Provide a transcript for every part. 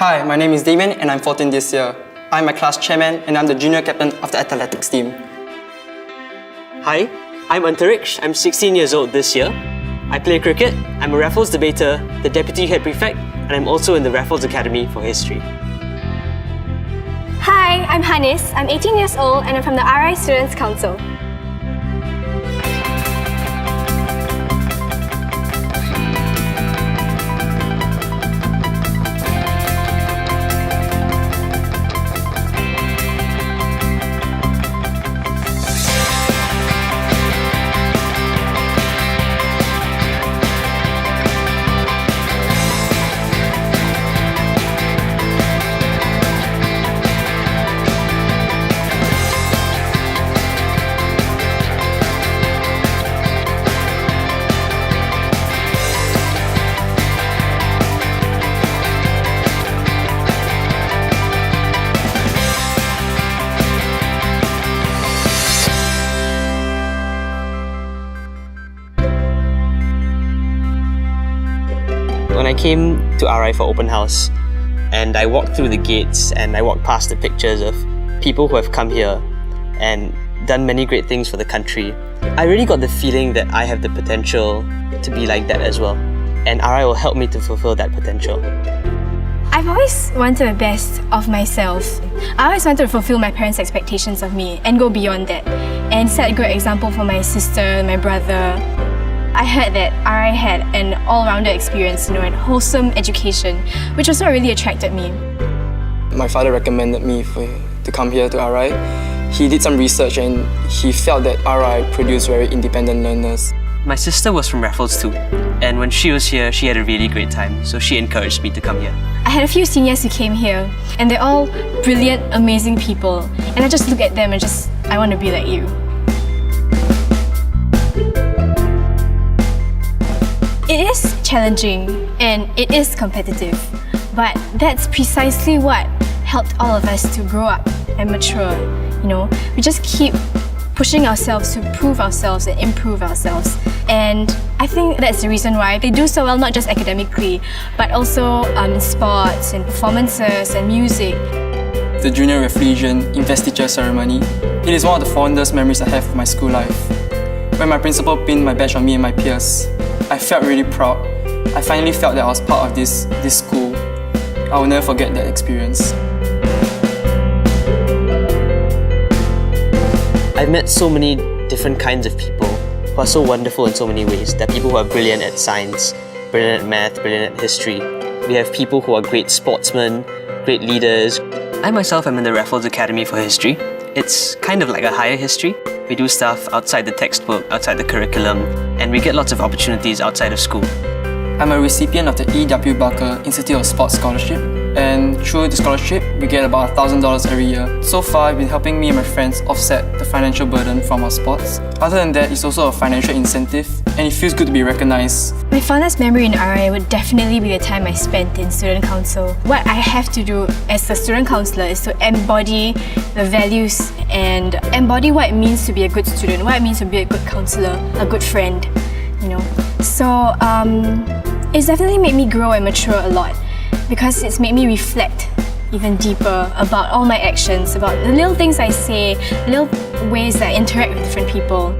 Hi, my name is Damien and I'm 14 this year. I'm my class chairman and I'm the junior captain of the athletics team. Hi, I'm Antariksh. I'm 16 years old this year. I play cricket, I'm a Raffles debater, the deputy head prefect, and I'm also in the Raffles Academy for History. Hi, I'm Hanis. I'm 18 years old and I'm from the RI Students' Council. When I came to RI for open house and I walked through the gates and I walked past the pictures of people who have come here and done many great things for the country, I really got the feeling that I have the potential to be like that as well, and RI will help me to fulfill that potential. I've always wanted the best of myself. I always wanted to fulfill my parents' expectations of me and go beyond that and set a good example for my sister, my brother. I heard that RI had an all-rounded experience, and wholesome education, which also really attracted me. My father recommended me to come here to RI. He did some research and he felt that RI produced very independent learners. My sister was from Raffles too, and when she was here, she had a really great time, so she encouraged me to come here. I had a few seniors who came here, and they're all brilliant, amazing people. And I just look at them and I want to be like you. It is challenging and it is competitive, but that's precisely what helped all of us to grow up and mature. We just keep pushing ourselves to prove ourselves and improve ourselves. And I think that's the reason why they do so well, not just academically, but also in sports and performances and music. The Junior Rafflesian investiture ceremony. It is one of the fondest memories I have of my school life. When my principal pinned my badge on me and my peers, I felt really proud. I finally felt that I was part of this school. I will never forget that experience. I've met so many different kinds of people who are so wonderful in so many ways. There are people who are brilliant at science, brilliant at math, brilliant at history. We have people who are great sportsmen, great leaders. I myself am in the Raffles Academy for History. It's kind of like a higher history. We do stuff outside the textbook, outside the curriculum, and we get lots of opportunities outside of school. I'm a recipient of the E.W. Barker Institute of Sports Scholarship, and through the scholarship, we get about $1,000 every year. So far, I've been helping me and my friends offset the financial burden from our sports. Other than that, it's also a financial incentive, and it feels good to be recognized. My fondest memory in RI would definitely be the time I spent in student council. What I have to do as a student councillor is to embody the values and embody what it means to be a good student, what it means to be a good counsellor, a good friend, So it's definitely made me grow and mature a lot because it's made me reflect even deeper about all my actions, about the little things I say, little ways that I interact with different people.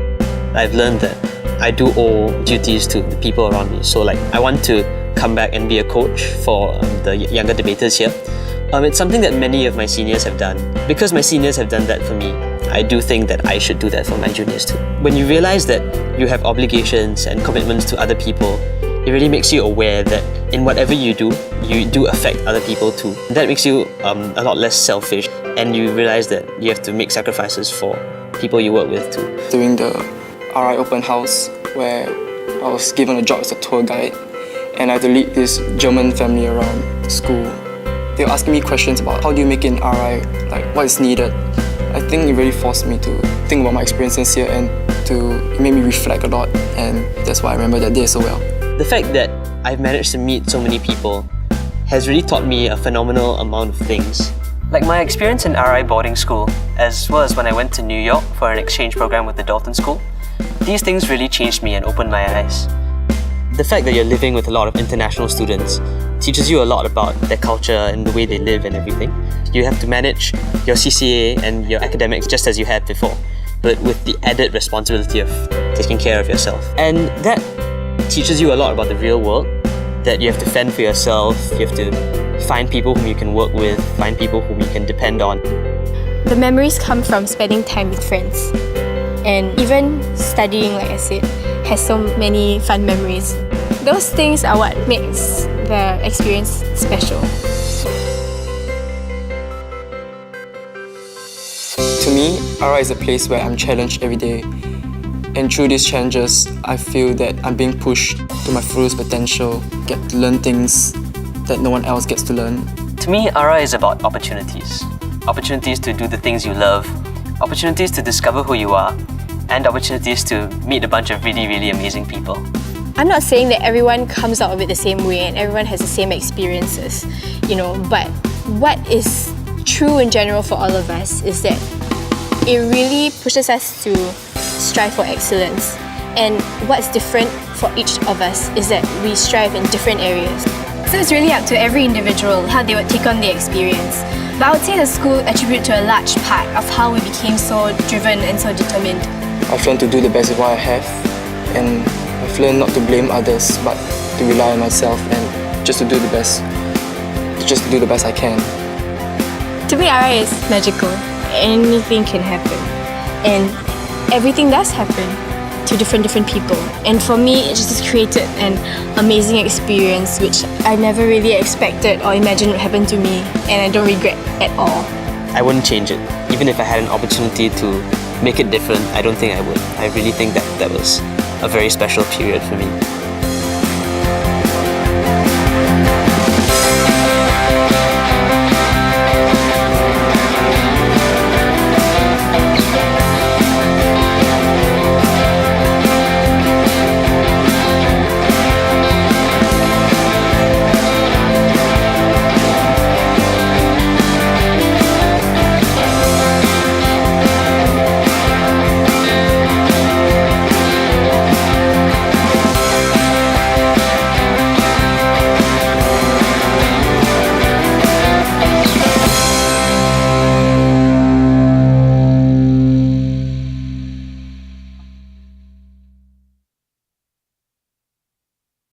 I've learned that I do owe duties to the people around me. So I want to come back and be a coach for the younger debaters here. It's something that many of my seniors have done. Because my seniors have done that for me, I do think that I should do that for my juniors too. When you realize that you have obligations and commitments to other people, it really makes you aware that in whatever you do affect other people too. That makes you a lot less selfish, and you realize that you have to make sacrifices for people you work with too. During the RI open house, where I was given a job as a tour guide, and I had to lead this German family around school. They were asking me questions about how do you make it in RI, what is needed. I think it really forced me to think about my experiences here and it made me reflect a lot, and that's why I remember that day so well. The fact that I've managed to meet so many people has really taught me a phenomenal amount of things. Like my experience in RI boarding school, as well as when I went to New York for an exchange program with the Dalton School, these things really changed me and opened my eyes. The fact that you're living with a lot of international students teaches you a lot about their culture and the way they live and everything. You have to manage your CCA and your academics just as you had before, but with the added responsibility of taking care of yourself. And that teaches you a lot about the real world, that you have to fend for yourself, you have to find people whom you can work with, find people whom you can depend on. The memories come from spending time with friends. And even studying, like I said, has so many fun memories. Those things are what makes the experience special. To me, RI is a place where I'm challenged every day. And through these challenges, I feel that I'm being pushed to my fullest potential, get to learn things that no one else gets to learn. To me, RI is about opportunities. Opportunities to do the things you love, opportunities to discover who you are, and opportunities to meet a bunch of really, really amazing people. I'm not saying that everyone comes out of it the same way and everyone has the same experiences, but what is true in general for all of us is that it really pushes us to strive for excellence. And what's different for each of us is that we strive in different areas. So it's really up to every individual how they would take on the experience. But I would say the school attribute to a large part of how we became so driven and so determined. I've learned to do the best with what I have, and I've learned not to blame others, but to rely on myself and just to do the best I can. To me, RI is magical. Anything can happen. And everything does happen to different people. And for me, it just created an amazing experience which I never really expected or imagined would happen to me, and I don't regret at all. I wouldn't change it. Even if I had an opportunity to make it different, I don't think I would. I really think that was a very special period for me.